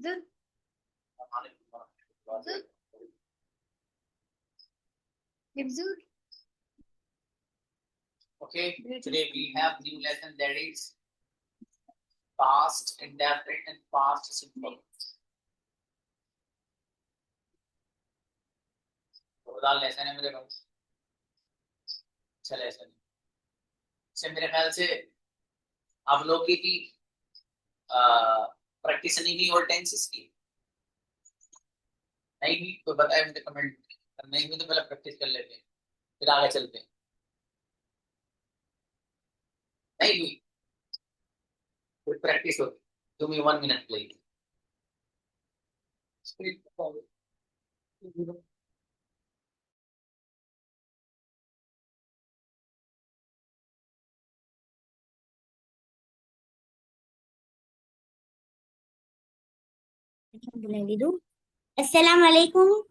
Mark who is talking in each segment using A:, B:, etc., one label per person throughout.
A: Okay, today we have new lesson that is past indefinite and past simple. जोरदार lesson है मेरे पास। अच्छा lesson से मेरे ख्याल से आप लोग की प्रैक्टिस नहीं हुई और टेंसेस की नहीं हुई तो बताए मुझे कमेंट। नहीं हुई तो पहले प्रैक्टिस कर लेते हैं फिर आगे चलते हैं। नहीं हुई फिर प्रैक्टिस होती। Give me 1 minute please.
B: अस्सलाम वालेकुम।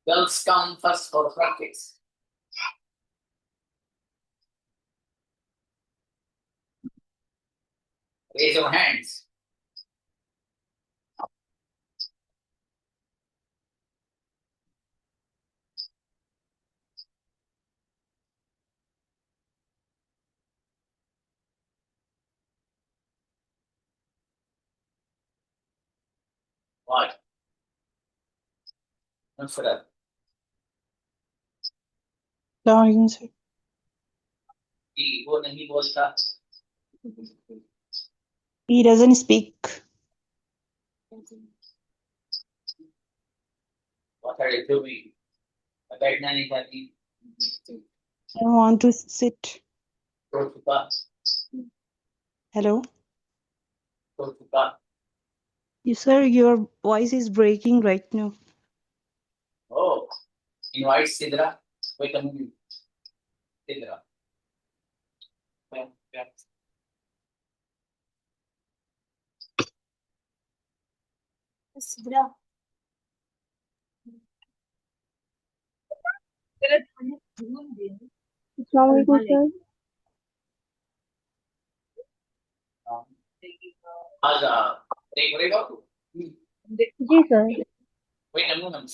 A: Girls come first for practice. Raise your hands. What? Nusrat.
C: Sir.
A: वो नहीं बोलता।
C: He doesn't speak.
A: What are you doing? बैठना नहीं चाहती।
C: I want to sit.
A: सो चुका।
C: Hello.
A: सो चुका।
C: Sir, your voice is breaking right now.
A: Oh, invite Sidra. Wait a minute. Sidra.
B: Sidra
C: Assalamu alaikum, sir.
A: आज देख रहे हो तू?
C: जी sir.
A: Wait a moment.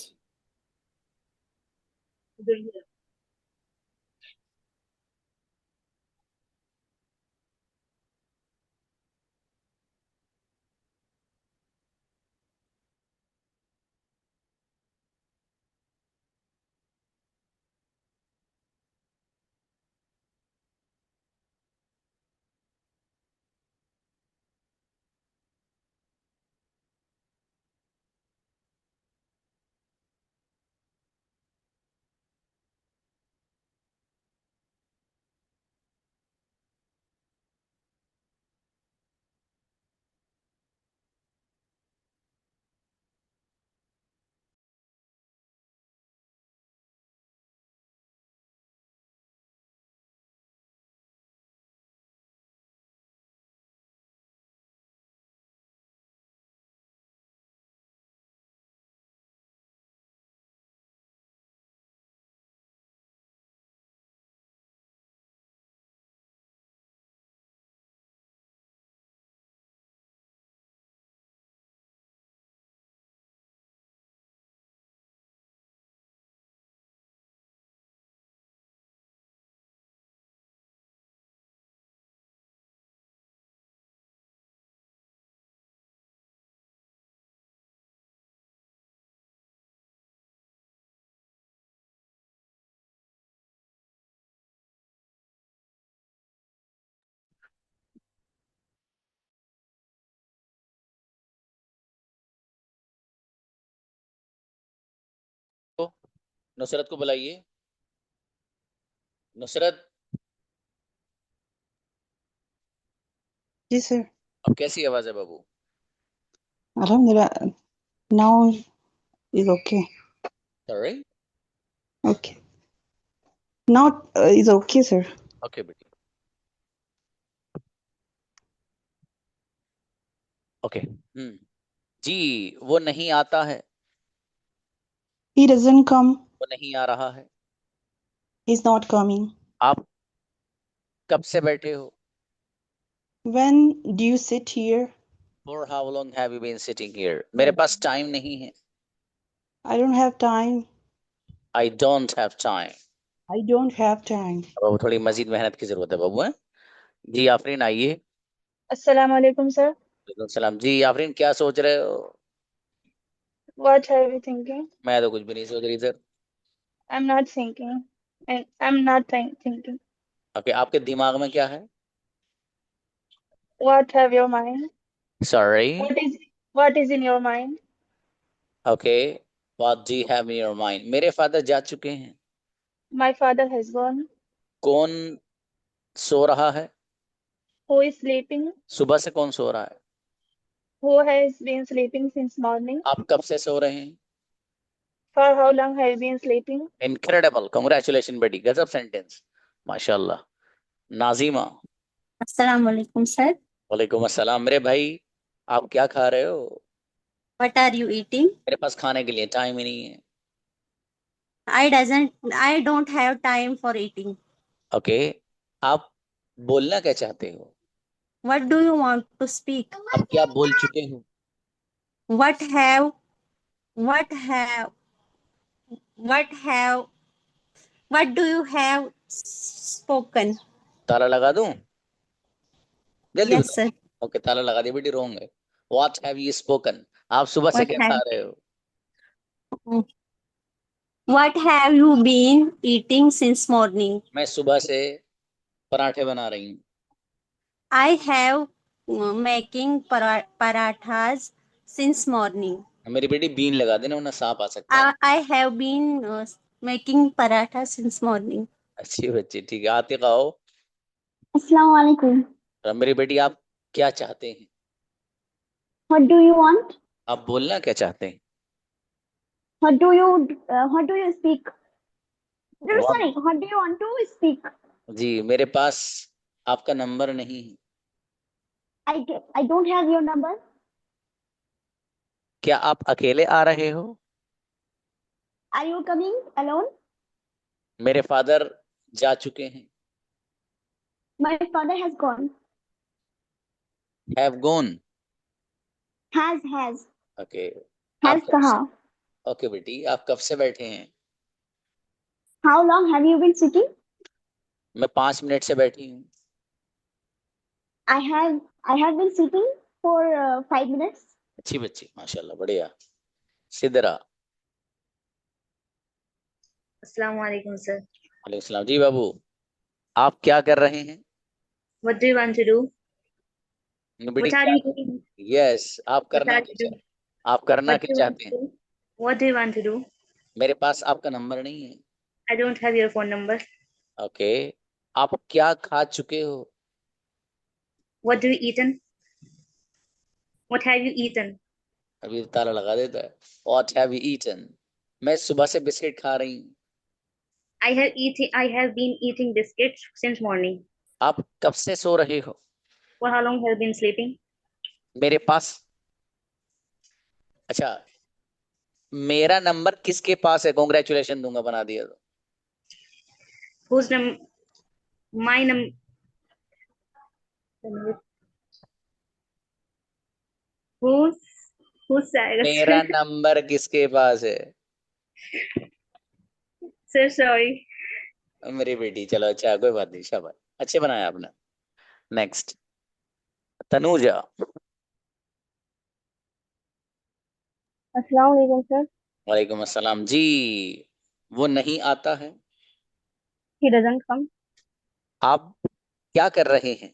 A: Nusrat को बुलाइए। नुसरत।
C: जी sir.
A: अब कैसी आवाज है बाबू?
C: Alhamdulillah. Now is okay.
B: Sorry?
C: Okay. Not is okay, sir.
B: Okay बेटी. Okay. जी वो नहीं आता है.
C: He doesn't come.
B: वो नहीं आ रहा है.
C: He's not coming.
B: आप कब से बैठे हो?
C: When do you sit here?
B: For how long have you been sitting here? मेरे पास टाइम नहीं है.
C: I don't have time.
B: I don't have time.
C: I don't have time.
B: अब थोड़ी मजीद मेहनत की जरूरत है बाबू. जी आफरीन आइए.
D: अस्सलाम वालेकुम सर.
B: वालेकुम सलाम. जी आफरीन क्या सोच रहे हो?
D: What are you thinking?
B: मैं तो कुछ भी नहीं सोच रही sir.
D: I'm not thinking. And I'm not thinking.
B: Okay आपके दिमाग में क्या है?
D: What have your mind?
B: Sorry.
D: What is in your mind?
B: Okay. What do you have in your mind? मेरे फादर जा चुके हैं.
D: My father has gone.
B: कौन सो रहा है?
D: Who is sleeping?
B: सुबह से कौन सो रहा है?
D: Who has been sleeping since morning?
B: आप कब से सो रहे हैं?
D: For how long have you been sleeping?
B: Incredible. Congratulations बेटी. गजब सेंटेंस. माशाल्लाह. नाजिमा.
E: अस्सलाम वालेकुम सर.
B: वालेकुम अस्सलाम. मेरे भाई आप क्या खा रहे हो?
E: What are you eating?
B: मेरे पास खाने के लिए टाइम ही नहीं है.
E: I don't have time for eating.
B: Okay आप बोलना क्या चाहते हो?
E: What do you want to speak?
B: आप क्या बोल चुके हो?
E: What have what have what have what do you have spoken?
B: ताला लगा दूं? जल्दी
E: Yes
B: बताओ.
E: sir.
B: ओके ताला लगा दिया बेटी. रॉन्ग है. What have you spoken? आप सुबह से
E: What
B: क्या खा
E: have
B: रहे हो?
E: what have you been eating since morning?
B: मैं सुबह से पराठे बना रही हूँ.
E: I have making parathas since morning.
B: मेरी बेटी बीन लगा देना वरना सांप आ सकता है.
E: I have been making parathas since morning.
B: अच्छी बच्ची. ठीक है आतिक आओ.
F: Assalamu alaikum.
B: मेरी बेटी आप क्या चाहते हैं?
F: What do you want?
B: आप बोलना क्या चाहते हैं?
F: What do you speak? No,
B: What?
F: sorry, what do you want to speak?
B: जी मेरे पास आपका नंबर नहीं है.
F: I don't have your number.
B: क्या आप अकेले आ रहे हो?
F: Are you coming alone?
B: मेरे फादर जा चुके हैं.
F: My father has gone.
B: Have gone.
F: Has.
B: Okay.
F: Has कहा.
B: ओके बेटी आप कब से बैठे हैं?
F: How long have you been sitting?
B: मैं 5 मिनट से बैठी हूँ.
F: I have been sitting for 5 minutes.
B: अच्छी बच्ची माशाल्लाह बढ़िया. सिदरा.
G: अस्सलाम वालेकुम सर.
B: वालेकुम सलाम. जी बाबू आप क्या कर रहे हैं?
G: What do you want to do?
B: बेटी
G: What are you doing?
B: Yes आप
G: What
B: करना
G: are you
B: क्या
G: doing?
B: आप करना
G: What do
B: क्या
G: you want
B: चाहते
G: to
B: हैं?
G: do? What do you want to do?
B: मेरे पास आपका नंबर नहीं है.
G: I don't have your phone number.
B: Okay आप क्या खा चुके हो?
G: What do you eaten? What have you eaten?
B: अभी ताला लगा देता है. What have you eaten? मैं सुबह से बिस्किट खा रही हूँ.
G: I have been eating biscuits since morning.
B: आप कब से सो रहे हो?
G: For how long have you been sleeping?
B: मेरे पास. अच्छा मेरा नंबर किसके पास है? कॉन्ग्रेचुलेशन दूंगा बना दिया तो.
G: Whose num? My num. Whose
B: मेरा नंबर किसके पास है?
G: Sir, sorry.
B: मेरी बेटी चलो अच्छा कोई बात नहीं. शाबाश अच्छे बनाया आपने. नेक्स्ट तनुजा.
D: अस्सलाम वालेकुम सर.
B: वालेकुम अस्सलाम. जी वो नहीं आता है.
D: He doesn't come.
B: आप क्या कर रहे हैं?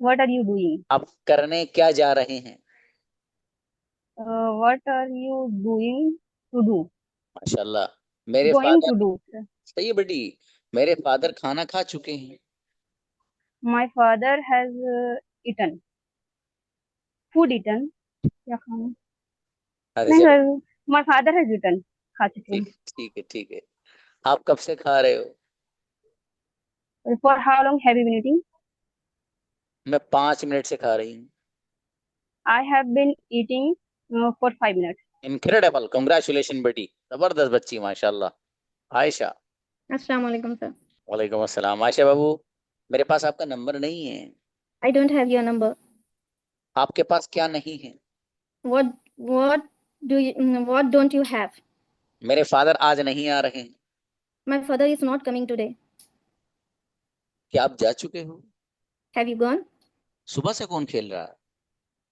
D: What are you doing?
B: आप करने क्या जा रहे हैं?
D: What are you doing to do?
B: माशाल्लाह. मेरे
D: Going
B: father.
D: to do. Sir.
B: सही है बेटी. मेरे फादर खाना खा चुके हैं.
D: My father has eaten. Food eaten. क्या खाना?
B: अरे
D: नहीं
B: चलो
D: sir. My father has eaten. खा चुकी
B: ठीक है ठीक है ठीक है। आप कब से खा रहे हो?
D: हूँ। For how long have you been eating?
B: मैं 5 मिनट से खा रही हूँ।
D: I have been eating for 5 minutes.
B: Incredible, congratulation बेटी, जबरदस्त बच्ची माशाल्लाह। आयशा।
H: अस्सलाम वालेकुम सर।
B: वालेकुम अस्सलाम। आयशा बाबू, मेरे पास आपका नंबर नहीं है।
H: I don't have your number.
B: आपके पास क्या नहीं है?
H: What what don't you have?
B: मेरे फादर आज नहीं आ रहे हैं।
H: My father is not coming today.
B: क्या आप जा चुके हो?
H: Have you gone?
B: सुबह से कौन खेल रहा है?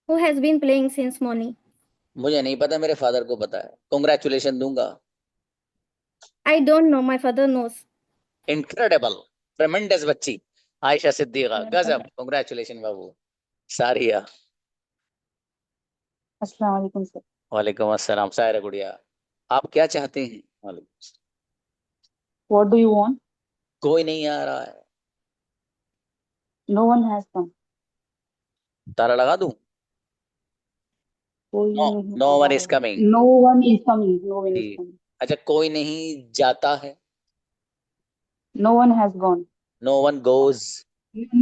H: Who has been playing since morning?
B: मुझे नहीं पता, मेरे फादर को पता है। कंग्रेचुलेशन दूंगा।
H: I don't know. My father knows.
B: Incredible, ट्रेमेंडस बच्ची आयशा सिद्दीका, गजब, कंग्रेचुलेशन बाबू। सारिया।
I: अस्सलाम वालेकुम सर।
B: वालेकुम अस्सलाम। सायरा गुड़िया, आप क्या चाहते हैं? वालेकुम।
I: What do you want?
B: कोई नहीं आ रहा है।
I: No one has come.
B: ताला लगा दूं?
I: कोई
B: नो,
I: नहीं
B: नो वन
I: आया
B: इज
I: है।
B: Coming.
I: No one is coming. No one is
B: जी।
I: coming.
B: अच्छा, कोई नहीं जाता है।
I: No one has gone.
B: No one goes.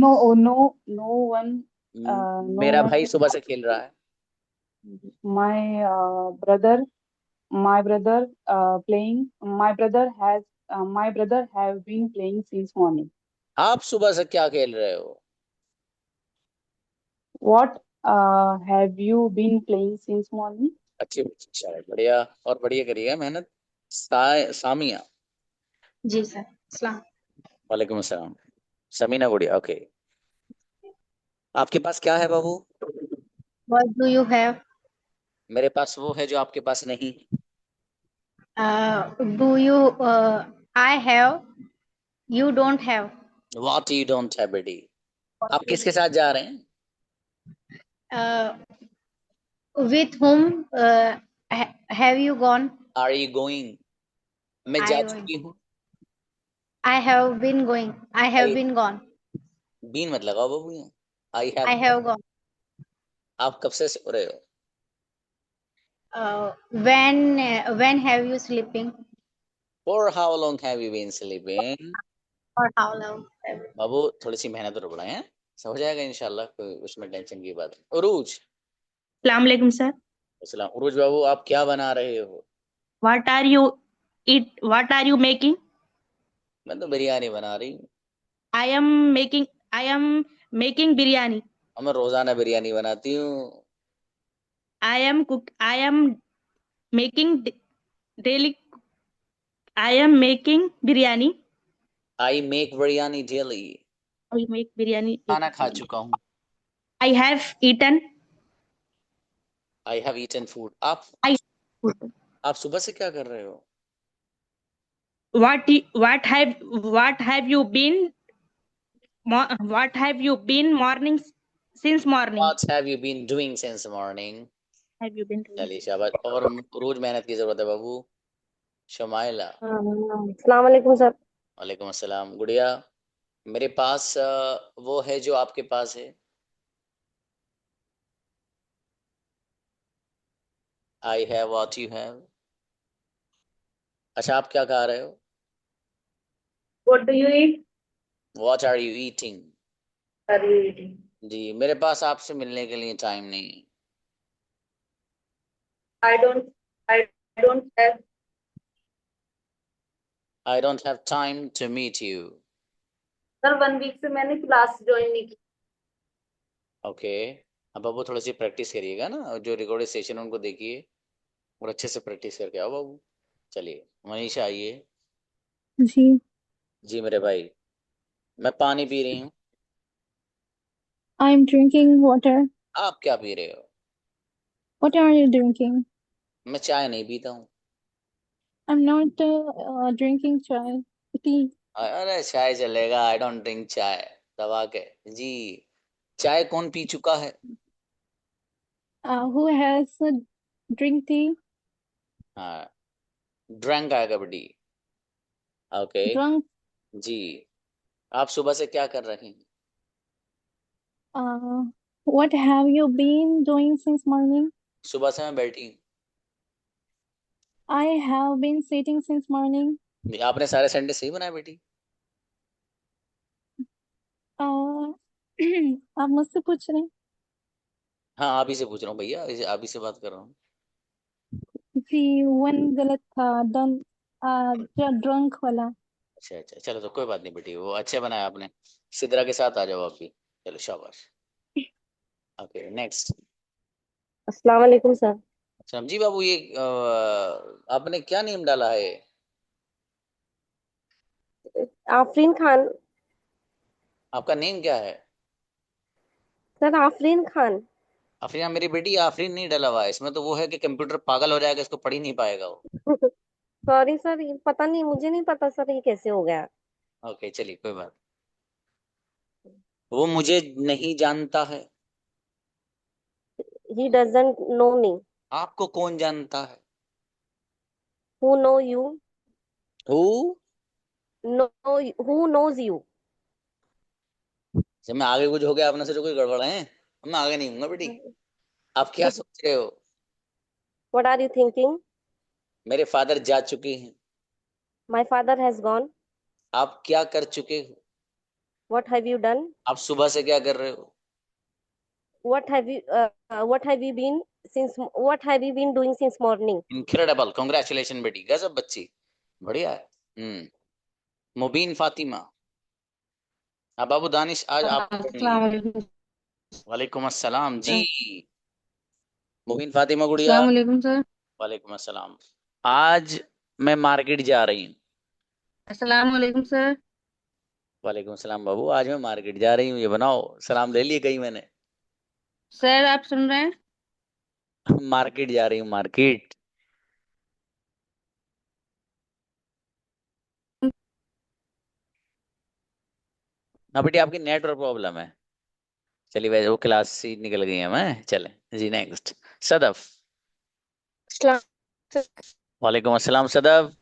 I: No, oh, no one. No
B: मेरा
I: one.
B: भाई सुबह से खेल रहा है।
I: My brother. My brother playing. My brother have been playing since morning.
B: आप सुबह से क्या खेल रहे हो?
I: What have you been playing since morning?
B: अच्छी बच्ची, शायद बढ़िया, और बढ़िया करिएगा मेहनत। सामिया।
G: जी सर। अस्सलाम।
B: वालेकुम अस्सलाम। समीना गुड़िया, ओके। आपके पास क्या है बाबू?
H: What do you have?
B: मेरे पास वो है जो आपके पास नहीं।
H: Do you? I have. You don't have.
B: What you don't have बेटी। आप किसके साथ जा रहे हैं?
H: With whom have you gone?
B: Are you going? मैं जा
H: I going.
B: चुकी हूँ।
H: I have been going. I have been gone.
B: Been मत लगाओ बाबू यहाँ। I
H: I
B: have.
H: have gone.
B: आप कब से सो रहे हो?
H: When have you sleeping?
B: For how long have you been sleeping?
H: For how long?
B: बाबू थोड़ी सी मेहनत और बढ़ाएं, हैं? हो जाएगा इंशाल्लाह, कोई उसमें टेंशन की बात नहीं। उरूज।
G: अस्सलाम वालेकुम सर।
B: अस्सलाम। उरूज बाबू, आप क्या बना रहे हो?
G: What are you What are you making?
B: मैं तो बिरयानी बना रही हूँ।
G: I am making biryani.
B: और मैं रोजाना बिरयानी बनाती हूँ।
G: I am making daily. I am making biryani.
B: I make biryani daily.
G: I make biryani.
B: खाना खा चुका हूँ।
G: I have eaten.
B: I have eaten food. आप सुबह से क्या कर रहे हो?
G: What have you been? What have you been morning since morning?
B: What have you been doing since morning?
G: Have you been doing?
B: चलिए शाबाश, और रोज मेहनत की जरूरत है बाबू। शमाइला।
H: Assalamu alaikum sir.
B: वालेकुम अस्सलाम। गुड़िया, मेरे पास वो है जो आपके पास है। I have what you have. अच्छा, आप क्या खा रहे हो?
G: What do you eat?
B: What are you eating?
G: Are you eating?
B: जी, मेरे पास आपसे मिलने के लिए टाइम नहीं है।
G: I don't have.
B: I don't have time to meet you.
G: Sir 1 week से मैंने क्लास ज्वाइन नहीं की।
B: ओके। अब बाबू थोड़ी सी प्रैक्टिस करिएगा ना, और जो रिकॉर्डेड सेशन उनको देखिए और अच्छे से प्रैक्टिस करके आओ बाबू। चलिए मनीषा आइए।
C: जी।
B: जी मेरे भाई, मैं पानी पी रही हूँ।
C: I'm drinking water.
B: आप क्या पी रहे हो?
C: What are you drinking?
B: मैं चाय नहीं पीता हूँ।
C: I'm not drinking chai. Tea.
B: अरे चाय चलेगा, आई डोंट ड्रिंक चाय। दबा के जी। चाय कौन पी चुका है?
C: Who has drink tea?
B: हाँ, ड्रंक है कबड्डी। ओके।
C: Drunk.
B: जी, आप सुबह से क्या कर रहे हैं?
C: What have you been doing since morning?
B: सुबह से मैं बैठी हूँ।
D: I have been sitting since morning.
B: आपने सारे संडे सही बनाए बेटी।
D: आप मुझसे पूछ रहे हैं?
B: हाँ आप ही से पूछ रहा हूँ भैया, आप ही से बात कर रहा हूँ।
D: जी, वन गलत था। डन ड्रंक वाला।
B: अच्छा अच्छा, चलो तो कोई बात नहीं बेटी, वो अच्छे बनाया आपने। सिद्रा के साथ आ जाओ आप भी, चलो शाबाश। Okay next.
E: अस्सलाम वालेकुम सर।
B: समझी बाबू, ये आपने क्या नेम डाला है?
E: आफरीन खान।
B: आपका नेम क्या है?
E: सर आफरीन खान।
B: आफरीन मेरी बेटी, आफरीन नहीं डला हुआ है इसमें, तो वो है कि कंप्यूटर पागल हो जाएगा, इसको पढ़ ही नहीं पाएगा वो।
E: सॉरी सर, ये पता नहीं, मुझे नहीं पता सर ये कैसे हो गया।
B: ओके चलिए कोई बात। वो मुझे नहीं जानता है।
E: He doesn't know me.
B: आपको कौन जानता है?
E: Who know you.
B: Who?
E: Know. Who knows you.
B: जब मैं आगे कुछ हो गया आपने सोचा कोई गड़बड़ है, मैं आगे नहीं हूँ बेटी। आप क्या सोच रहे हो?
E: What are you thinking?
B: मेरे फादर जा चुके हैं।
E: My father has gone.
B: आप क्या कर चुके हो?
E: What have you done?
B: आप सुबह से क्या कर रहे हो?
E: What have you been since what have you been doing since morning?
B: Incredible, congratulation बेटी, गजब बच्ची, बढ़िया है। मुबीन फातिमा। अब बाबू दानिश आज आप
H: अस्सलाम वालेकुम।
B: वालेकुम अस्सलाम जी। मुबीन फातिमा गुड़िया।
H: अस्सलाम वालेकुम सर।
B: वालेकुम अस्सलाम। आज मैं मार्केट जा रही हूँ।
H: अस्सलाम वालेकुम सर।
B: वालेकुम अस्सलाम बाबू, आज मैं मार्केट जा रही हूँ, ये बनाओ, सलाम ले लिए कहीं मैंने।
H: सर आप सुन रहे हैं?
B: मार्केट जा रही हूँ, मार्केट। हाँ बेटी आपकी नेटवर्क प्रॉब्लम है। चलिए वैसे वो क्लास से निकल गई है, मैं चले जी नेक्स्ट। सदफ। वालेकुम अस्सलाम सदफ।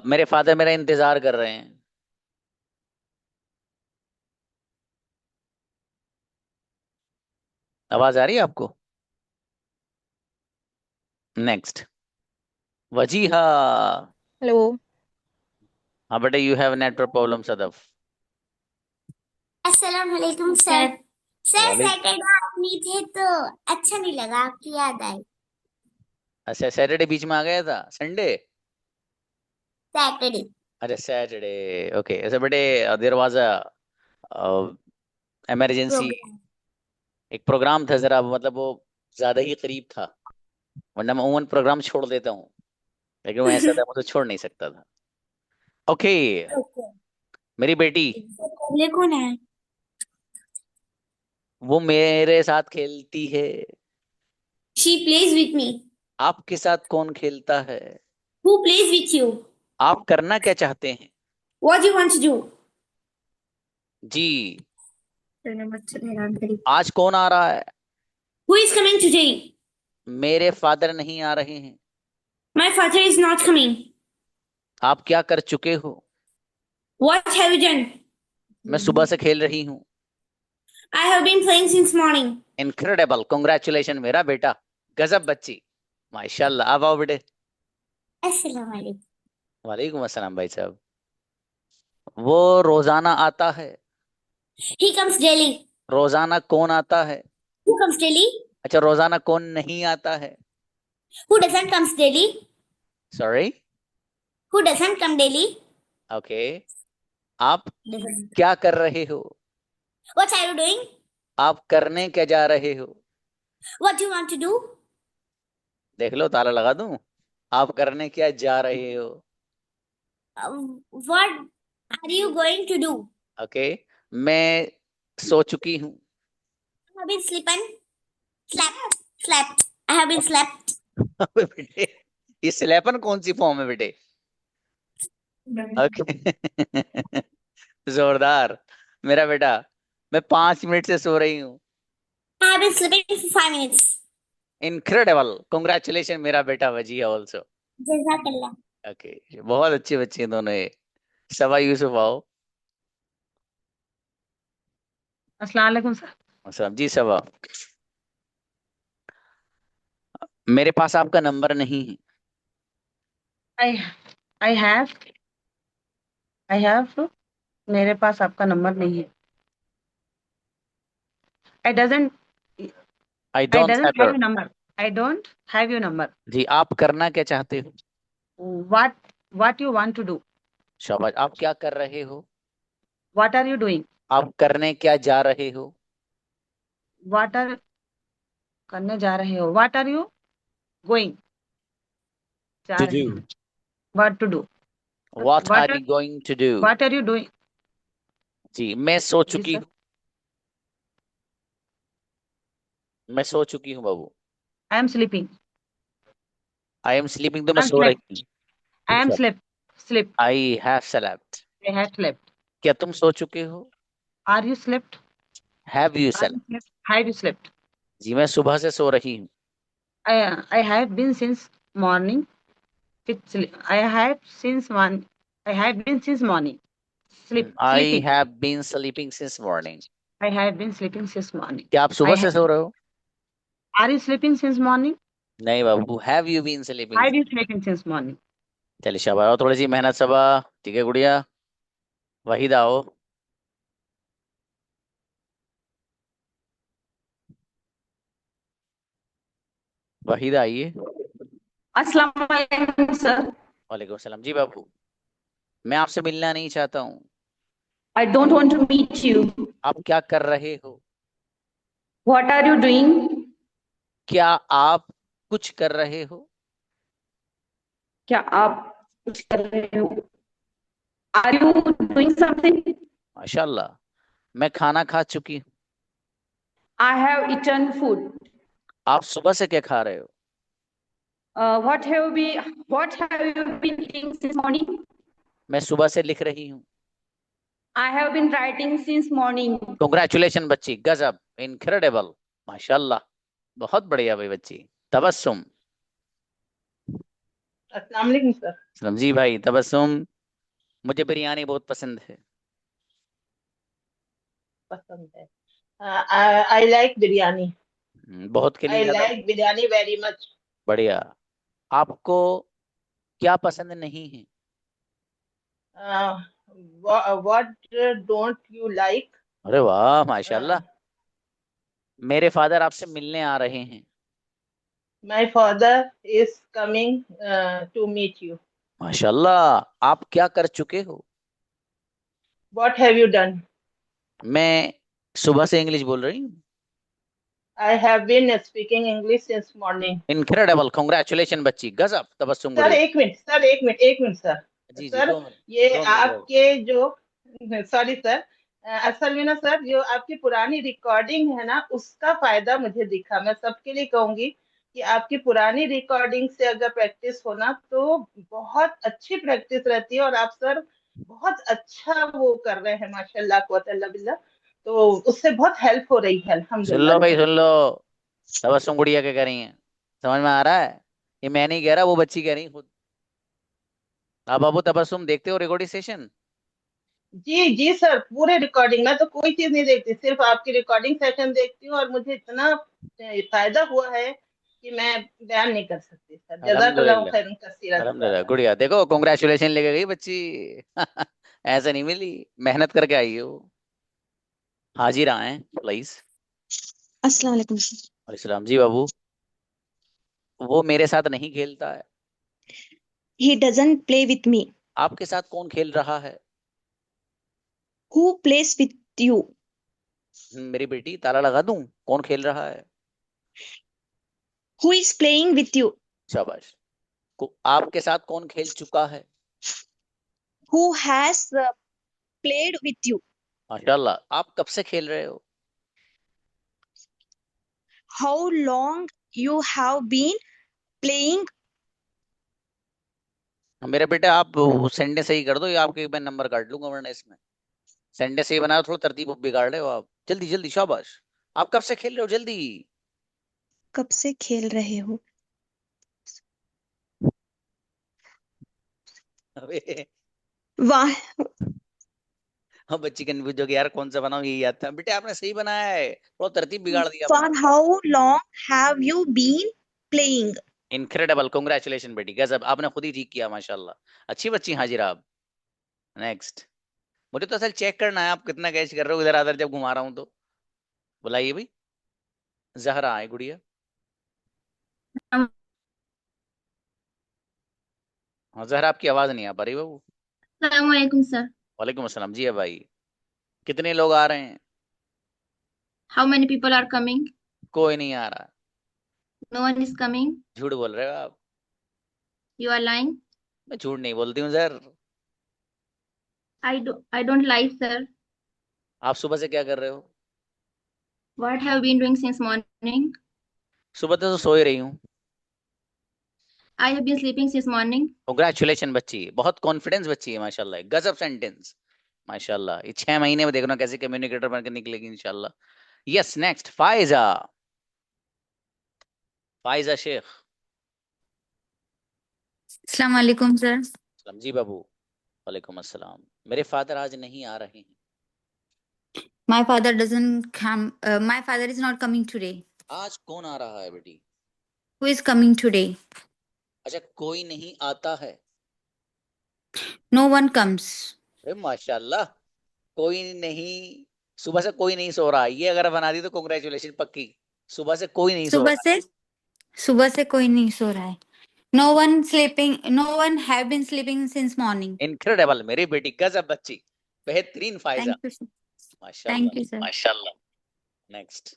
B: मेरे फादर मेरा इंतजार कर रहे हैं। आवाज आ रही है आपको? नेक्स्ट। वजीहा।
G: हेलो।
B: हाँ बेटा, you have network problem Sadaf.
F: अस्सलाम वालेकुम सर। सर
B: वालेकुम।
F: सैटरडे आप नहीं थे तो अच्छा नहीं लगा, आपकी याद आई।
B: अच्छा सैटरडे बीच में आ गया था, संडे?
F: सैटरडे।
B: अच्छा सैटरडे, ओके। ऐसे बेटे there was a emergency,
F: programme.
B: एक प्रोग्राम था जरा, मतलब वो ज्यादा ही करीब था, वरना मैं उमन प्रोग्राम छोड़ देता हूँ, लेकिन वो ऐसा था मुझे छोड़ नहीं सकता था। ओके।
F: ओके।
B: मेरी बेटी,
F: ये कौन है?
B: वो मेरे साथ खेलती है।
F: She plays with me.
B: आपके साथ कौन खेलता है?
F: Who plays with you?
B: आप करना क्या चाहते हैं?
F: What do you want to do?
B: जी।
F: मच्छर हैरान करी।
B: आज कौन आ रहा है?
F: Who is coming today?
B: मेरे फादर नहीं आ रहे हैं।
F: My father is not coming.
B: आप क्या कर चुके हो?
F: What have you done?
B: मैं सुबह से खेल रही हूँ।
F: I have been playing since morning.
B: Incredible, congratulation मेरा बेटा, गजब बच्ची, माशाल्लाह। आप आओ बेटे।
F: अस्सलाम वालेकुम।
B: वालेकुम अस्सलाम भाई साहब। वो रोजाना आता है।
F: He comes daily.
B: रोजाना कौन आता है?
F: Who comes daily?
B: अच्छा, रोजाना कौन नहीं आता है?
F: Who doesn't comes daily?
B: Sorry.
F: Who doesn't come daily?
B: Okay. आप
F: Doesn't.
B: क्या कर रहे हो?
F: What are you doing?
B: आप करने क्या जा रहे हो?
F: What do you want to do?
B: देख लो ताला लगा दूं। आप करने क्या जा रहे हो?
F: What are you going to do?
B: Okay. मैं सो चुकी हूँ।
F: I have been sleeping. Slept. I have been slept.
B: अबे बेटे, ये स्लेपन कौन सी फॉर्म है बेटे? ओके। जोरदार मेरा बेटा, मैं 5 मिनट से सो रही हूँ।
F: I have been sleeping for 5 minutes.
B: Incredible, congratulation मेरा बेटा वजिया ऑल्सो।
F: जज़ाकल्लाह।
B: ओके, बहुत अच्छे बच्चे हैं दोनों ये। सबा यूसुफ आओ।
G: अस्सलाम वालेकुम सर।
B: सब जी सबा। मेरे पास आपका नंबर नहीं है।
I: I have मेरे पास आपका नंबर नहीं है. I doesn't
B: I don't have
I: have
B: your.
I: your number. I don't have your number.
B: जी, आप करना क्या चाहते हो?
I: What you want to do?
B: शाबाश। आप क्या कर रहे हो?
I: What are you doing?
B: आप करने क्या जा रहे हो?
I: What are करने जा रहे हो? What are you going? जा
B: To
I: रहे
B: do.
I: हो. What to do?
B: What
I: What
B: are you going to do?
I: What are you doing?
B: जी, मैं सो
I: जी
B: चुकी
I: सर.
B: हूँ। मैं सो चुकी हूँ बाबू।
I: I am sleeping.
B: I am sleeping तो मैं
I: I'm
B: सो रही
I: slept.
B: हूँ।
I: I am slept.
B: I have slept।
I: I have slept.
B: क्या तुम सो चुके हो?
I: Are you slept?
B: Have you
I: Are
B: slept?
I: you slept? Have you slept?
B: जी, मैं सुबह से सो रही हूँ।
I: I have been since morning. I have been since morning.
B: I
I: Sleeping.
B: have been sleeping since morning।
I: I have been sleeping since morning.
B: क्या आप सुबह से सो रहे हो?
I: Are you sleeping since morning?
B: नहीं बाबू। Have you been sleeping?
I: Have you sleeping since morning?
B: चलिए शाबाश। और थोड़ी सी मेहनत सबा। ठीक है गुड़िया। वहीद आओ। वहीद आइए।
H: अस्सलाम वालेकुम सर.
B: वालेकुम सलाम। जी बाबू, मैं आपसे मिलना नहीं चाहता हूँ।
H: I don't want to meet you.
B: आप क्या कर रहे हो?
H: What are you doing?
B: क्या आप कुछ कर रहे हो?
H: क्या आप कुछ कर रहे हो? Are you doing something?
B: माशाल्लाह। मैं खाना खा चुकी हूँ।
H: I have eaten food.
B: आप सुबह से क्या खा रहे हो?
H: What have you been eating since morning?
B: मैं सुबह से लिख रही हूँ।
H: I have been writing since morning.
B: Congratulation बच्ची, गजब, इनक्रेडिबल, माशाल्लाह, बहुत बढ़िया भाई बच्ची। तबस्सुम।
I: अस्सलाम वालेकुम सर.
B: सलाम जी भाई। तबस्सुम, मुझे बिरयानी बहुत पसंद है।
I: पसंद है. I like biryani.
B: बहुत के लिए
I: I
B: ज्यादा
I: like biryani very much.
B: बढ़िया। आपको क्या पसंद नहीं है?
I: What don't you like?
B: अरे वाह माशाल्लाह। मेरे फादर आपसे मिलने आ रहे हैं।
I: My father is coming to meet you.
B: माशाल्लाह। आप क्या कर चुके हो?
I: What have you done?
B: मैं सुबह से इंग्लिश बोल रही हूँ।
I: I have been speaking English since morning.
B: Incredible, congratulation बच्ची, गजब। तबस्सुम
I: सर
B: गुड़िया।
I: एक मिनट सर.
B: जी जी,
I: सर
B: 2 मिनट।
I: ये
B: 2 मिनट
I: आपके जो सॉरी सर, असल में ना सर, जो आपकी पुरानी रिकॉर्डिंग है ना, उसका फायदा मुझे दिखा. मैं सबके लिए कहूंगी कि आपकी पुरानी रिकॉर्डिंग से अगर प्रैक्टिस होना तो बहुत अच्छी प्रैक्टिस रहती है, और आप सर बहुत अच्छा वो कर रहे हैं माशाल्लाह कुव्वत बिल्लाह. तो उससे बहुत हेल्प हो रही है
B: सुन
I: अल्हम्दुलिल्लाह.
B: लो भाई, सुन लो। तबस्सुम गुड़िया क्या कह रही है, समझ में आ रहा है? ये मैं नहीं कह रहा, वो बच्ची कह रही है खुद। अब बाबू तबस्सुम, देखते हो रिकॉर्डिंग सेशन?
I: जी जी सर, पूरे रिकॉर्डिंग. मैं तो कोई चीज नहीं देखती, सिर्फ आपकी रिकॉर्डिंग सेशन देखती हूँ, और मुझे इतना फायदा हुआ है कि मैं बयान नहीं कर सकती सर. जज़ाकल्लाहु
B: अल्हम्दुलिल्लाह,
I: खैरन कसीरन.
B: अल्हम्दुलिल्लाह गुड़िया। देखो कांग्रेचुलेशन लेके गई बच्ची। ऐसे नहीं मिली, मेहनत करके आई हो। हाजिर आए प्लीज।
C: अस्सलाम वालेकुम सर.
B: अलैहिस्सलाम। जी बाबू, वो मेरे साथ नहीं खेलता है।
C: He doesn't play with me.
B: आपके साथ कौन खेल रहा है?
C: Who plays with you?
B: मेरी बेटी, ताला लगा दूं? कौन खेल रहा है?
C: Who is playing with you?
B: शाबाश। आपके साथ कौन खेल चुका है?
C: Who has played with you?
B: माशाल्लाह। आप कब से खेल रहे हो?
C: How long you have been playing?
B: मेरे बेटे, आप संडे से ही कर दो, या आपके मैं नंबर काट लूंगा, वरना इसमें संडे से ही बनाओ। थोड़ा तरतीब बिगाड़ रहे हो आप। जल्दी जल्दी, शाबाश। आप कब से खेल रहे हो? जल्दी।
C: कब से खेल रहे हो?
B: अबे
C: वाह.
B: हाँ, बच्ची कंफ्यूज हो गई यार, कौन सा बनाऊं, यही याद था। बेटे आपने सही बनाया है, थोड़ा तरतीब बिगाड़ दिया
C: For
B: आपने।
C: how long have you been playing?
B: Incredible, congratulation बेटी, गजब, आपने खुद ही ठीक किया माशाल्लाह, अच्छी बच्ची हाजिरा आप। नेक्स्ट, मुझे तो असल चेक करना है आप कितना कैच कर रहे हो इधर आधर जब घुमा रहा हूं तो। बुलाइए भाई, जहरा आए गुड़िया। हाँ जहरा, आपकी आवाज नहीं आ पा रही बाबू।
F: Assalamualaikum, sir.
B: वालेकुम अस्सलाम जी है भाई। कितने लोग आ रहे हैं?
F: How many people are coming?
B: कोई नहीं आ रहा।
F: No one is coming.
B: झूठ बोल रहे हो आप।
F: You are lying.
B: मैं झूठ नहीं बोलती हूँ sir.
F: I don't lie, sir.
B: आप सुबह से क्या कर रहे हो?
F: What have you been doing since morning?
B: सुबह तो सो ही रही हूँ।
F: I have been sleeping since morning.
B: Congratulation बच्ची, बहुत कॉन्फिडेंस बच्ची है माशाल्लाह, गजब सेंटेंस माशाल्लाह। ये 6 महीने में देखना कैसे कम्युनिकेटर बनकर निकलेगी इंशाल्लाह। Yes, next Faiza. फाइजा शेख।
J: अस्सलाम वालेकुम सर।
B: सलाम जी बाबू। वालेकुम अस्सलाम। मेरे फादर आज नहीं आ रहे हैं।
J: My father doesn't come. My father is not coming today.
B: आज कौन आ रहा है बेटी?
J: Who is coming today?
B: अच्छा, कोई नहीं आता है।
J: No one comes.
B: अरे माशाल्लाह, कोई नहीं, सुबह से कोई नहीं सो रहा, ये अगर बना दी तो कांग्रेचुलेशन पक्की। सुबह से कोई नहीं सो
J: सुबह
B: रहा।
J: से कोई नहीं सो रहा है। No one sleeping. No one have been sleeping since morning.
B: Incredible मेरी बेटी, गजब बच्ची, बेहतरीन फाइजा,
J: Thank you, sir.
B: माशाल्लाह
J: Thank you, sir.
B: माशाल्लाह। नेक्स्ट,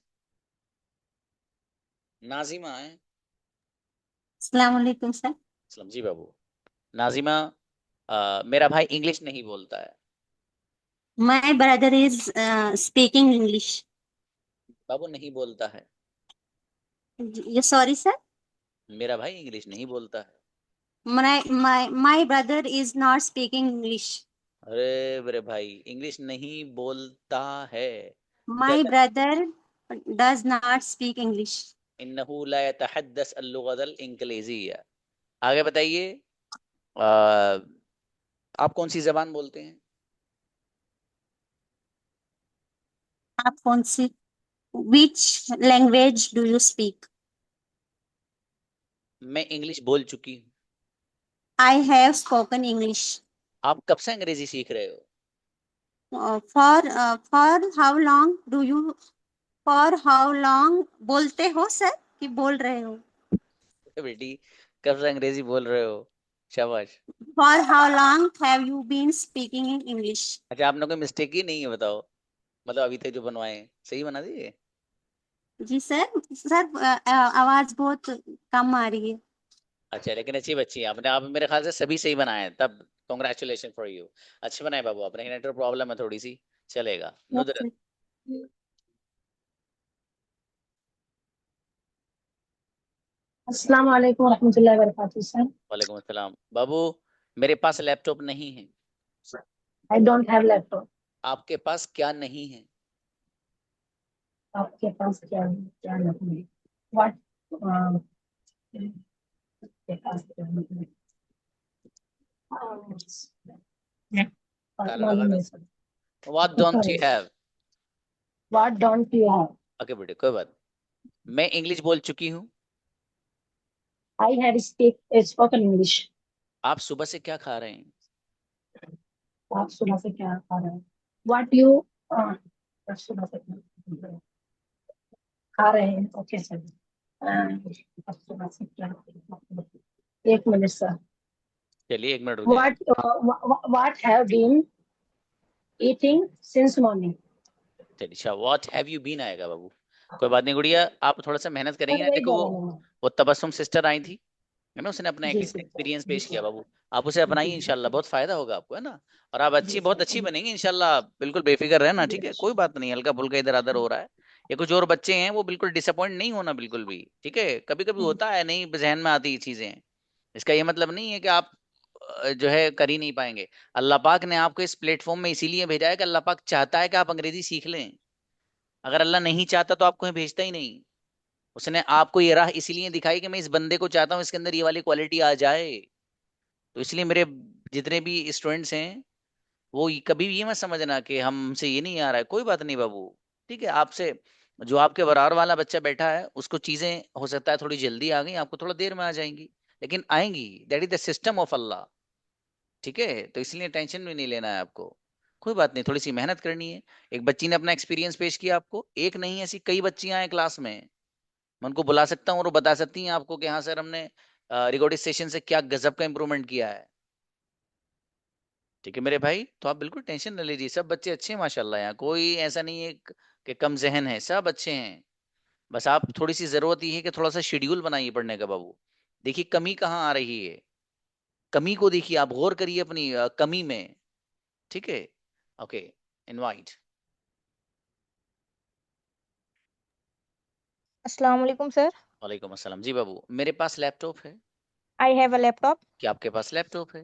B: नाजिमा है।
F: Assalamualaikum, sir.
B: सलाम जी बाबू। नाजिमा, मेरा भाई इंग्लिश नहीं बोलता है।
F: My brother is speaking English.
B: बाबू नहीं बोलता है।
F: You sorry, sir?
B: मेरा भाई इंग्लिश नहीं बोलता है।
F: My brother is not speaking English.
B: अरे मेरे भाई इंग्लिश नहीं बोलता है।
F: My brother does not speak English.
B: इन्नहु ला यतहद्दस अल-लुगतल इंग्लिज़िया। आगे बताइए, आप कौन सी जबान बोलते हैं?
F: आप कौन सी? Which language do you speak?
B: मैं इंग्लिश बोल चुकी हूँ।
F: I have spoken English.
B: आप कब से अंग्रेजी सीख रहे हो?
F: For how long do you? For how long बोलते हो सर कि बोल रहे हो?
B: बेटी कब से अंग्रेजी बोल रहे हो? शाबाश।
F: For how long have you been speaking in English?
B: अच्छा, आपने कोई मिस्टेक ही नहीं है बताओ, मतलब अभी तक जो बनवाए हैं सही बना दिए?
F: जी सर आवाज बहुत कम आ रही है।
B: अच्छा, लेकिन अच्छी बच्ची है आपने, आप मेरे ख्याल से सभी सही बनाए हैं, तब कांग्रेचुलेशन फॉर यू। अच्छे बनाए बाबू आपने, नेटवर्क प्रॉब्लम है थोड़ी सी, चलेगा। नुदरत।
K: अस्सलाम वालेकुम रहमतुल्लाहि व बरकातहू सर।
B: वालेकुम अस्सलाम। बाबू मेरे पास लैपटॉप नहीं है।
K: I don't have laptop.
B: आपके पास क्या नहीं है?
K: आपके पास क्या क्या नहीं है? व्हाट आपके पास क्या नहीं है? मालूम नहीं sir.
B: What don't you have?
K: What don't you have?
B: Okay बेटे, कोई बात। मैं इंग्लिश बोल चुकी हूँ।
K: I have spoken English.
B: आप सुबह से क्या खा रहे हैं?
K: आप सुबह से क्या खा रहे हैं? व्हाट यू सुबह से क्या खा रहे हैं? Okay sir. आप सुबह से क्या? एक मिनट सर।
B: चलिए एक मिनट रुकिए।
K: What have been eating since morning.
B: चलिए अच्छा, व्हाट हैव यू बीन आएगा बाबू, कोई बात नहीं गुड़िया, आप थोड़ा सा मेहनत करेंगे ना। देखो वो तबस्सुम सिस्टर आई थी है ना, उसने अपना एक्सपीरियंस पेश किया बाबू, आप उसे अपनाइए इंशाल्लाह, बहुत फायदा होगा आपको है ना, और आप अच्छी बहुत अच्छी बनेंगी इंशाल्लाह, बिल्कुल बेफिक्र रहना, ठीक है? कोई बात नहीं, हल्का फुल्का इधर उधर हो रहा है, ये कुछ और बच्चे हैं, वो बिल्कुल डिसअपॉइंट नहीं होना बिल्कुल भी, ठीक है? कभी कभी होता है, नहीं जहन में आती ये चीजें, इसका ये मतलब नहीं है कि आप जो है कर ही नहीं पाएंगे। अल्लाह पाक ने आपको इस प्लेटफॉर्म में इसीलिए भेजा है कि अल्लाह पाक चाहता है कि आप अंग्रेजी सीख लें। अगर अल्लाह नहीं चाहता तो आपको भेजता ही नहीं। उसने आपको ये राह इसीलिए दिखाई कि मैं इस बंदे को चाहता हूँ इसके अंदर ये वाली क्वालिटी आ जाए। तो इसलिए मेरे जितने भी स्टूडेंट्स हैं वो कभी भी ये मत समझना कि हमसे ये नहीं आ रहा है, कोई बात नहीं बाबू, ठीक है? आपसे जो आपके बराबर वाला बच्चा बैठा है उसको चीजें हो सकता है थोड़ी जल्दी आ गई, आपको थोड़ा देर में आ जाएंगी, लेकिन आएंगी। That is the system of Allah. ठीक है, तो इसलिए टेंशन भी नहीं लेना है आपको। कोई बात नहीं, थोड़ी सी मेहनत करनी है। एक बच्ची ने अपना एक्सपीरियंस पेश किया आपको, एक नहीं ऐसी कई बच्चियां हैं क्लास में, मैं उनको बुला सकता हूँ और वो बता सकती हैं आपको कि हाँ सर हमने रिकॉर्डिंग सेशन से क्या गजब का इंप्रूवमेंट किया है। ठीक है मेरे भाई, तो आप बिल्कुल टेंशन न लीजिए, सब बच्चे अच्छे हैं माशाल्लाह, यहाँ कोई ऐसा नहीं है कि कम जहन है, सब अच्छे हैं। बस आप थोड़ी सी जरूरत ये है कि थोड़ा सा शेड्यूल बनाइए पढ़ने का बाबू। देखिए कमी कहाँ आ रही है, कमी को देखिए, आप गौर करिए अपनी कमी में। ठीक है, okay, invite.
D: Assalamu alaikum, sir.
B: वालेकुम अस्सलाम। जी बाबू, मेरे पास लैपटॉप है।
D: I have a laptop.
B: क्या आपके पास लैपटॉप है?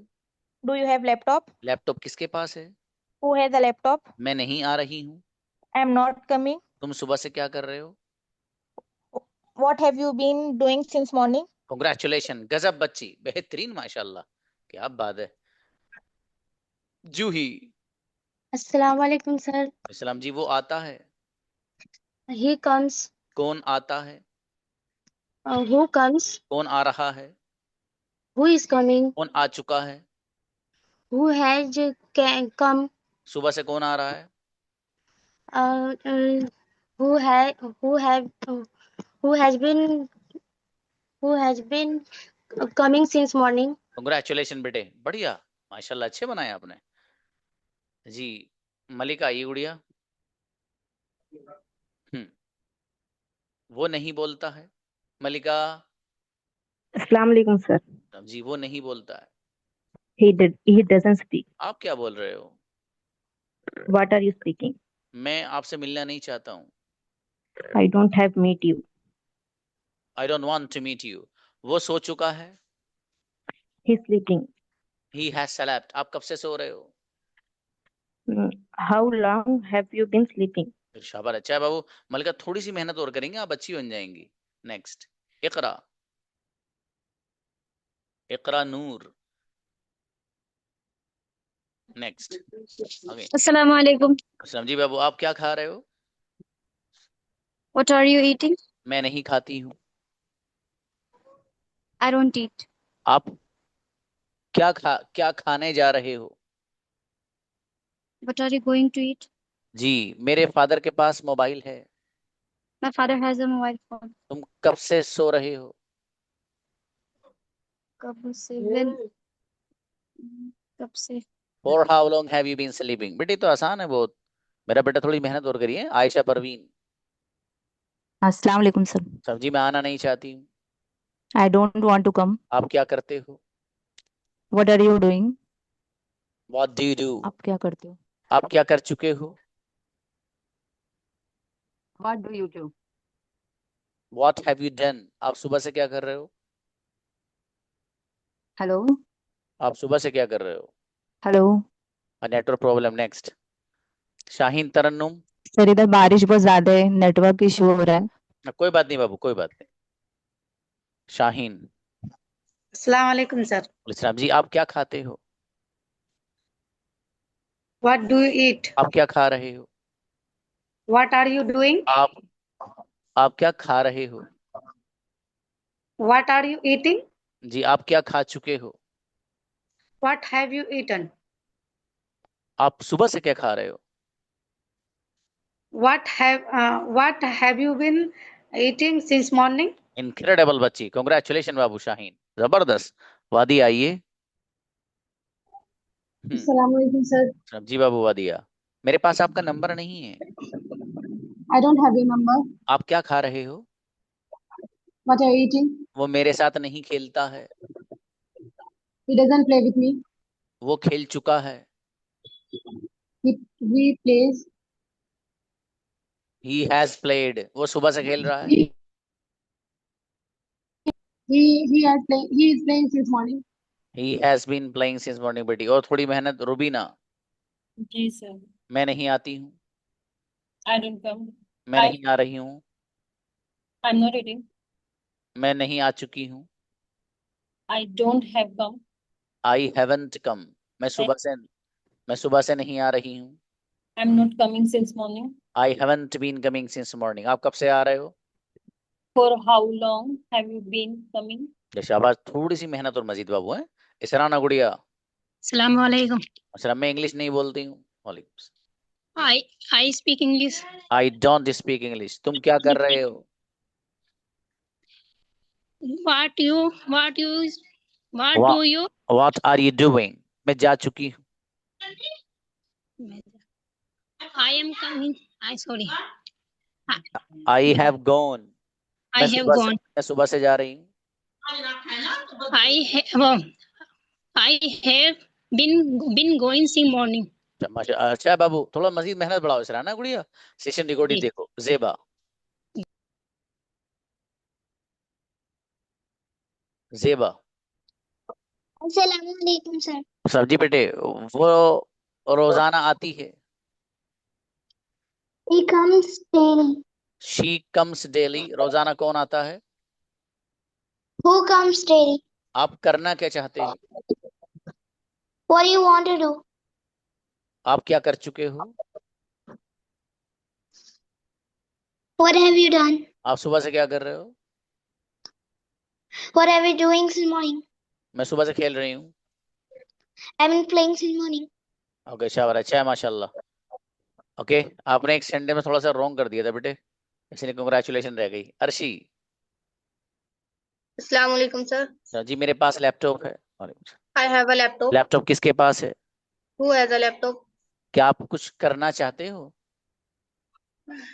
D: Do you have laptop?
B: Laptop किसके पास है?
D: Who has a laptop?
B: मैं नहीं आ रही हूँ।
D: I am not coming.
B: तुम सुबह से क्या कर रहे हो?
D: What have you been doing since morning?
B: Congratulation, गजब बच्ची, बेहतरीन माशाल्लाह, क्या बात है। जूही।
E: Assalamu alaikum, sir.
B: इस्लाम जी, वो आता है।
E: He comes.
B: कौन आता है?
E: Who comes?
B: कौन आ रहा है?
E: Who is coming?
B: कौन आ चुका है?
E: Who has come?
B: सुबह से कौन आ रहा है?
E: Uh, uh, who has been coming since morning?
B: Congratulation बेटे, बढ़िया, माशाल्लाह, अच्छे बनाए आपने। जी, मलिका, ये गुड़िया। वो नहीं बोलता है। मलिका।
L: अस्सलाम वालेकुम सर।
B: जी, वो नहीं बोलता है।
L: He doesn't speak.
B: आप क्या बोल रहे हो?
L: What are you speaking?
B: मैं आपसे मिलना नहीं चाहता हूँ।
L: I don't have meet you.
B: I don't want to meet you. वो सो चुका है।
L: He's sleeping.
B: He has slept. आप कब से सो रहे हो?
L: How long have you been sleeping?
B: शाबाश, अच्छा है बाबू। मलिका, थोड़ी सी मेहनत और करेंगे, आप अच्छी बन जाएंगी। नेक्स्ट, इकरा। इकरा नूर। नेक्स्ट, आगे।
M: अस्सलाम वालेकुम।
B: अस्सलाम जी बाबू, आप क्या खा रहे हो?
M: What are you eating?
B: मैं नहीं खाती हूँ।
M: I don't eat.
B: आप क्या खाने जा रहे हो?
M: What are you going to eat?
B: जी, मेरे फादर के पास मोबाइल है।
M: My father has a mobile phone.
B: तुम कब से सो रहे हो?
M: कब से? कब से?
B: For how long have you been sleeping? बेटी तो आसान है बहुत, मेरा बेटा थोड़ी मेहनत और करिए। आयशा परवीन।
N: अस्सलाम वालेकुम सर।
B: सब्जी में आना नहीं चाहती हूँ।
N: I don't want to come.
B: आप क्या करते हो?
N: What are you doing?
B: What do you do?
N: आप क्या करते हो?
B: आप क्या कर चुके हो?
N: What do you do?
B: What have you done? आप सुबह से क्या कर रहे हो?
N: Hello?
B: आप सुबह से क्या कर रहे हो?
N: Hello?
B: Network problem. Next, Shaheen Tarannum.
N: Sir इधर बारिश बहुत ज्यादा है, नेटवर्क इशू हो रहा है।
B: कोई बात नहीं बाबू, कोई बात नहीं। शाहीन।
O: अस्सलाम वालेकुम सर।
B: इस्लाम जी, आप क्या खाते हो?
O: What do you eat?
B: आप क्या खा रहे हो?
O: What are you doing?
B: आप क्या खा रहे हो?
O: What are you eating?
B: जी, आप क्या खा चुके हो?
O: What have you eaten?
B: आप सुबह से क्या खा रहे हो?
O: What have you been eating since morning?
B: Incredible बच्ची, कांग्रेचुलेशन बाबू शाहीन, जबरदस्त। वादी आइए।
K: अस्सलाम वालेकुम सर।
B: जी बाबू वादिया, मेरे पास आपका नंबर नहीं है।
K: I don't have your number.
B: आप क्या खा रहे हो?
K: What are you eating?
B: वो मेरे साथ नहीं खेलता है।
K: He doesn't play with me.
B: वो खेल चुका है।
K: He plays.
B: He has played. वो सुबह से खेल रहा है।
K: He is playing since morning.
B: He has been playing since morning बेटी। और थोड़ी मेहनत। रुबीना।
P: जी सर।
B: मैं नहीं आती हूँ।
P: I don't come.
B: मैं नहीं आ रही हूँ।
P: I'm not eating.
B: मैं नहीं आ चुकी हूँ।
P: I don't have come.
B: I haven't come. मैं सुबह से नहीं आ रही हूँ।
P: I'm not coming since morning.
B: I haven't been coming since morning. आप कब से आ रहे हो?
P: For how long have you been coming?
B: शाबाश, थोड़ी सी मेहनत और मजीद बाबू है। इसराना गुड़िया,
P: Assalamu alaikum.
B: अच्छा मैं इंग्लिश नहीं बोलती हूँ। वालेकुम।
P: I speak English.
B: I don't speak English. तुम क्या कर रहे हो?
P: What do you
B: What
P: do you?
B: What are you doing? मैं जा चुकी हूँ।
P: I am coming. Sorry.
B: I have gone.
P: I
B: मैं
P: have
B: सुबह से
P: gone.
B: मैं सुबह से जा रही हूँ।
P: I have been going since morning.
B: अच्छा बाबू, थोड़ा मजीद मेहनत बढ़ाओ इसराना गुड़िया। सेशन रिकॉर्डिंग देखो। ज़ेबा, ज़ेबा।
Q: अस्सलाम वालेकुम सर।
B: सब्जी बेटे, वो रोजाना आती है।
Q: He comes daily.
B: She comes daily. रोजाना कौन आता है?
Q: Who comes daily?
B: आप करना क्या चाहते हो?
Q: What do you want to do?
B: आप क्या कर चुके हो?
Q: What have you done?
B: आप सुबह से क्या कर रहे हो?
Q: What are you doing since morning?
B: मैं सुबह से खेल रही हूँ।
Q: I've been playing since morning.
B: Okay शाबाश, अच्छा है माशाल्लाह। ओके, आपने एक सेंटेंस में थोड़ा सा रॉन्ग कर दिया था बेटे, इसलिए कांग्रेचुलेशन रह गई। अर्शी।
R: अस्सलाम वालेकुम सर।
B: जी मेरे पास लैपटॉप है।
R: I have a laptop.
B: Laptop किसके पास है?
R: Who has a laptop?
B: क्या आप कुछ करना चाहते हो?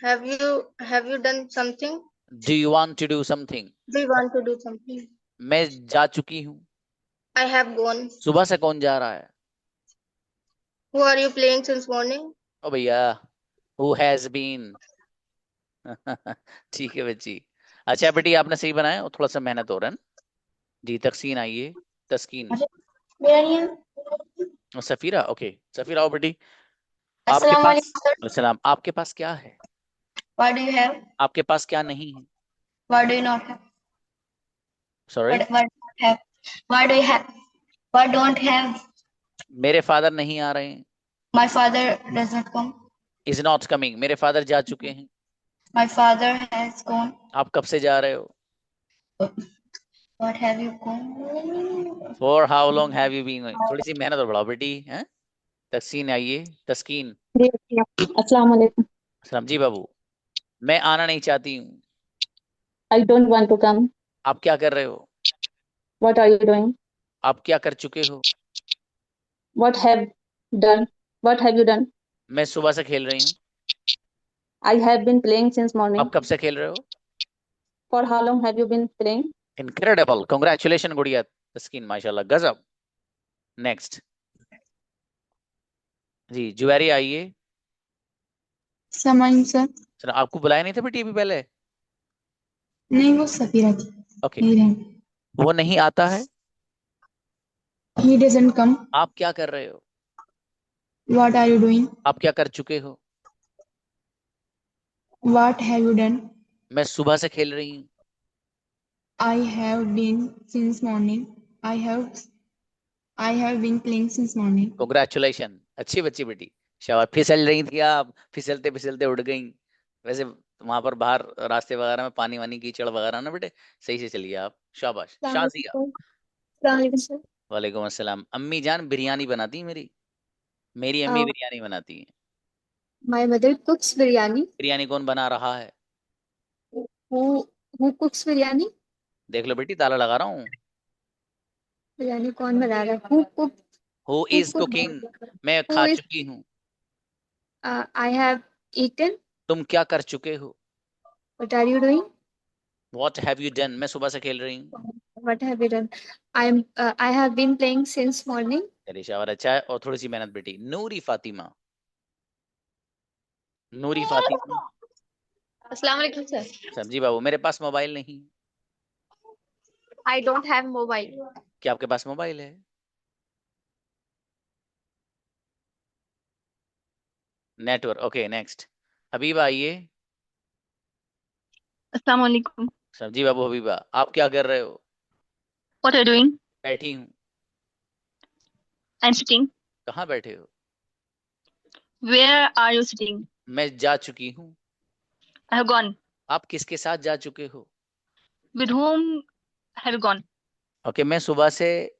R: Have you done something?
B: Do you want to do something?
R: Do you want to do something?
B: मैं जा चुकी हूँ।
R: I have gone.
B: सुबह से कौन जा रहा है?
R: Who are you playing since morning?
B: ओ भैया, who has been? ठीक है बच्ची। अच्छा बेटी, आपने सही बनाया और थोड़ा सा मेहनत हो रहा है ना जी। तस्कीन आइए, तस्कीन। सफीरा, ओके सफीरा आओ बेटी। आपके पास सलाम, आपके पास क्या है?
R: What do you have?
B: आपके पास क्या नहीं है?
R: What do you not have?
B: Sorry,
R: What do you have? What don't have?
B: मेरे फादर नहीं आ रहे हैं।
R: My father does not come.
B: Is not coming, मेरे फादर जा चुके हैं।
R: My father has gone.
B: आप कब से जा रहे हो?
R: What have you gone?
B: For how long have you been going? थोड़ी सी मेहनत और बढ़ाओ बेटी हैं। तस्कीन आइए, तस्कीन।
S: अस्सलाम वालेकुम।
B: सलाम जी बाबू, मैं आना नहीं चाहती हूँ।
S: I don't want to come.
B: आप क्या कर रहे हो?
S: What are you doing?
B: आप क्या कर चुके हो?
S: What have done? What have you done?
B: मैं सुबह से खेल रही हूँ।
S: I have been playing since morning.
B: आप कब से खेल रहे हो?
S: For how long have you been playing?
B: Incredible, congratulations गुड़िया तस्कीन, माशाल्लाह गजब। नेक्स्ट जी, जुवेरी आइए।
T: सर।
B: आपको बुलाया नहीं था बेटी अभी पहले?
T: नहीं, वो सफीरा थी।
B: ओके, वो नहीं आता है।
T: He doesn't come.
B: आप क्या कर रहे हो?
T: What are you doing?
B: आप क्या कर चुके हो?
T: What have you done?
B: मैं सुबह से खेल रही हूँ।
T: I have been since morning. I have been playing since morning.
B: Congratulations, अच्छी बच्ची बेटी, शाबाश। फिसल रही थी आप, फिसलते फिसलते उड़ गई। वैसे वहां पर बाहर रास्ते वगैरह में पानी वानी कीचड़ वगैरह ना बेटे, सही से चलिए आप, शाबाश। शाजिया। वालेकुम अस्सलाम। अम्मी जान बिरयानी बनाती है मेरी अम्मी बिरयानी बनाती है।
U: My mother cooks biryani.
B: Biryani कौन बना रहा है?
U: Who cooks biryani?
B: देख लो बेटी, ताला लगा रहा हूँ।
U: बिरयानी कौन बना रहा है?
B: Who is cooking? मैं खा चुकी हूँ।
U: I have eaten.
B: तुम क्या कर चुके हो?
U: What are you doing?
B: What have you done? मैं सुबह से खेल रही हूँ।
U: What have you done? I have been playing since morning.
B: चलिए शाबाश, अच्छा है। और थोड़ी सी मेहनत बेटी। नूरी फातिमा। नूरी फातिमा।
R: अस्सलाम वालेकुम सर।
B: सब्जी बाबू, मेरे पास मोबाइल नहीं।
R: I don't have mobile.
B: क्या आपके पास मोबाइल है? Network, okay next. हबीबा आइए।
R: अस्सलाम वालेकुम।
B: सब्जी बाबू, हबीबा आप क्या कर रहे हो?
R: What are you doing?
B: बैठी हूँ।
R: I'm sitting.
B: कहाँ बैठे हो?
R: Where are you sitting?
B: मैं जा चुकी हूँ।
A: I have gone.
B: आप किसके साथ जा चुके हो?
A: With whom have you gone?
B: Okay, मैं सुबह से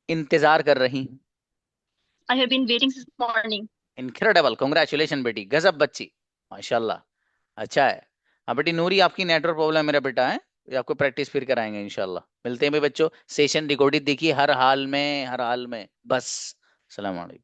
B: इंतजार कर रही हूँ।
A: I have been waiting since morning.
B: Incredible, congratulation बेटी, गजब बच्ची, माशाल्लाह, अच्छा है। हाँ बेटी नूरी, आपकी नेटवर्क प्रॉब्लम मेरा बेटा है, ये आपको प्रैक्टिस फिर कराएंगे इंशाल्लाह। मिलते हैं भाई बच्चों, सेशन रिकॉर्डेड देखिए हर हाल में, हर हाल में। बस, सलाम अलैकुम।